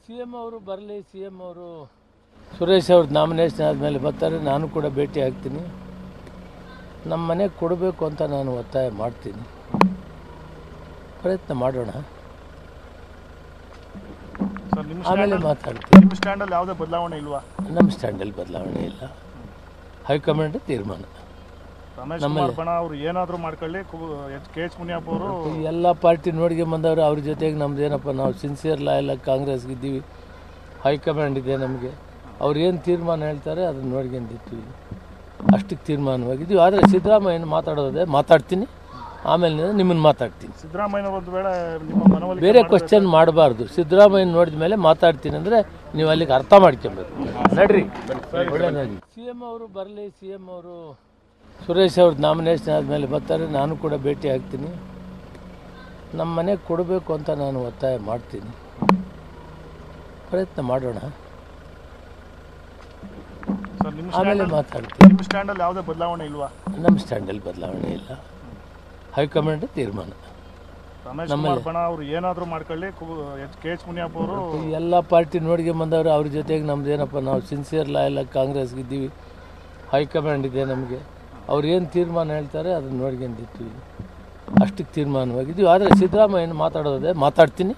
CM ಅವರು ಬರಲಿ, CM ಅವರು ಸುರೇಶ್ ಅವ್ರದ್ದು ನಾಮಿನೇಷನ್ ಆದಮೇಲೆ ಬರ್ತಾರೆ, ನಾನು ಕೂಡ ಭೇಟಿ ಆಗ್ತೀನಿ. ನಮ್ಮ ಮನೆಗೆ ಕೊಡಬೇಕು ಅಂತ ನಾನು ಒತ್ತಾಯ ಮಾಡ್ತೀನಿ, ಪ್ರಯತ್ನ ಮಾಡೋಣ, ಆಮೇಲೆ ಮಾತಾಡ್ತೀನಿ. ನಿಮ್ಮ ಸ್ಟ್ಯಾಂಡಲ್ಲಿ ಯಾವುದೇ ಬದಲಾವಣೆ ಇಲ್ವಾ? ನಮ್ಮ ಸ್ಟ್ಯಾಂಡಲ್ಲಿ ಬದಲಾವಣೆ ಇಲ್ಲ, ಹೈಕಮಾಂಡ್ ತೀರ್ಮಾನ. ರಮೇಶ್ ಕುಮಾರ್ ಬಣ ಅವರು ಏನಾದರೂ ಮಾಡ್ಕೊಳ್ಳಿ, KH ಮುನಿಯಪ್ಪ ಅವರು ಎಲ್ಲ ಪಾರ್ಟಿ ನೋಡ್ಕೊಂಬಂದವ್ರು, ಅವ್ರ ಜೊತೆಗೆ ನಮ್ದು ಏನಪ್ಪ, ನಾವು ಸಿನ್ಸಿಯರ್ ಲಾಯಲ್ ಕಾಂಗ್ರೆಸ್ಗೆ ಇದ್ದೀವಿ, ಹೈಕಮಾಂಡ್ ಇದೆ ನಮಗೆ, ಅವ್ರು ಏನು ತೀರ್ಮಾನ ಹೇಳ್ತಾರೆ ಅದನ್ನು ನೋಡ್ಕೊಂಡಿರ್ತೀವಿ, ಅಷ್ಟಕ್ಕೆ ತೀರ್ಮಾನವಾಗಿದ್ದೀವಿ. ಆದರೆ ಸಿದ್ದರಾಮಯ್ಯನ ಮಾತಾಡೋದೇ ಮಾತಾಡ್ತೀನಿ, ಆಮೇಲೆ ನಿಮ್ಮನ್ನು ಮಾತಾಡ್ತೀನಿ. ಸಿದ್ದರಾಮಯ್ಯ ಒಂದು ವೇಳೆ ನಿಮ್ಮ ಮನವೊಲಿಕೆ ಬೇರೆ ಕ್ವಶನ್ ಮಾಡಬಾರ್ದು. ಸಿದ್ದರಾಮಯ್ಯನ ನೋಡಿದ ಮೇಲೆ ಮಾತಾಡ್ತೀನಿ ಅಂದರೆ ನೀವು ಅಲ್ಲಿಗೆ ಅರ್ಥ ಮಾಡ್ಕೊಬೇಕು. ನಡ್ರಿ, ಒಳ್ಳೆಯದಾಗಿ. CM ಅವರು ಬರಲಿ, CM ಅವರು ಸುರೇಶ್ ಅವ್ರದ್ದು ನಾಮಿನೇಷನ್ ಆದಮೇಲೆ ಬರ್ತಾರೆ, ನಾನು ಕೂಡ ಭೇಟಿ ಆಗ್ತೀನಿ. ನಮ್ಮ ಮನೆಗೆ ಕೊಡಬೇಕು ಅಂತ ನಾನು ಒತ್ತಾಯ ಮಾಡ್ತೀನಿ, ಪ್ರಯತ್ನ ಮಾಡೋಣ, ಆಮೇಲೆ ಮಾತಾಡ್ತೀನಿ. ನಿಮ್ಮ ಸ್ಟ್ಯಾಂಡಲ್ಲಿ ಯಾವುದೇ ಬದಲಾವಣೆ ಇಲ್ವಾ? ನಮ್ಮ ಸ್ಟ್ಯಾಂಡಲ್ಲಿ ಬದಲಾವಣೆ ಇಲ್ಲ, ಹೈಕಮಾಂಡ್ ತೀರ್ಮಾನ. ರಮೇಶ್ ಕುಮಾರ್ ಬಣ ಅವರು ಏನಾದರೂ ಮಾಡ್ಕೊಳ್ಳಿ, KH ಮುನಿಯಪ್ಪ ಅವರು ಎಲ್ಲ ಪಾರ್ಟಿ ನೋಡ್ಕೊಂಬಂದವ್ರು, ಅವ್ರ ಜೊತೆಗೆ ನಮ್ದು ಏನಪ್ಪ, ನಾವು ಸಿನ್ಸಿಯರ್ ಲಾಯಲ್ ಕಾಂಗ್ರೆಸ್ಗೆ ಇದ್ದೀವಿ, ಹೈಕಮಾಂಡ್ ಇದೆ ನಮಗೆ, ಅವ್ರು ಏನು ತೀರ್ಮಾನ ಹೇಳ್ತಾರೆ ಅದನ್ನು ನೋಡ್ಕೊಂಡಿರ್ತೀವಿ, ಅಷ್ಟಕ್ಕೆ ತೀರ್ಮಾನವಾಗಿದ್ದೀವಿ. ಆದರೆ ಸಿದ್ದರಾಮಯ್ಯನ ಮಾತಾಡೋದೇ ಮಾತಾಡ್ತೀನಿ,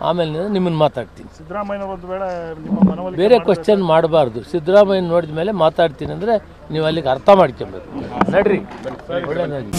ಆಮೇಲೆ ನಿಮ್ಮನ್ನು ಮಾತಾಡ್ತೀನಿ. ಸಿದ್ದರಾಮಯ್ಯ ಒಂದು ವೇಳೆ ನಿಮ್ಮ ಮನವೊಲಿಕೆ ಬೇರೆ ಕ್ವಶನ್ ಮಾಡಬಾರ್ದು. ಸಿದ್ದರಾಮಯ್ಯನ ನೋಡಿದ ಮೇಲೆ ಮಾತಾಡ್ತೀನಿ ಅಂದರೆ ನೀವು ಅಲ್ಲಿಗೆ ಅರ್ಥ ಮಾಡ್ಕೊಬೇಕು. ನಡ್ರಿ, ಒಳ್ಳೆಯದಾಗಿ.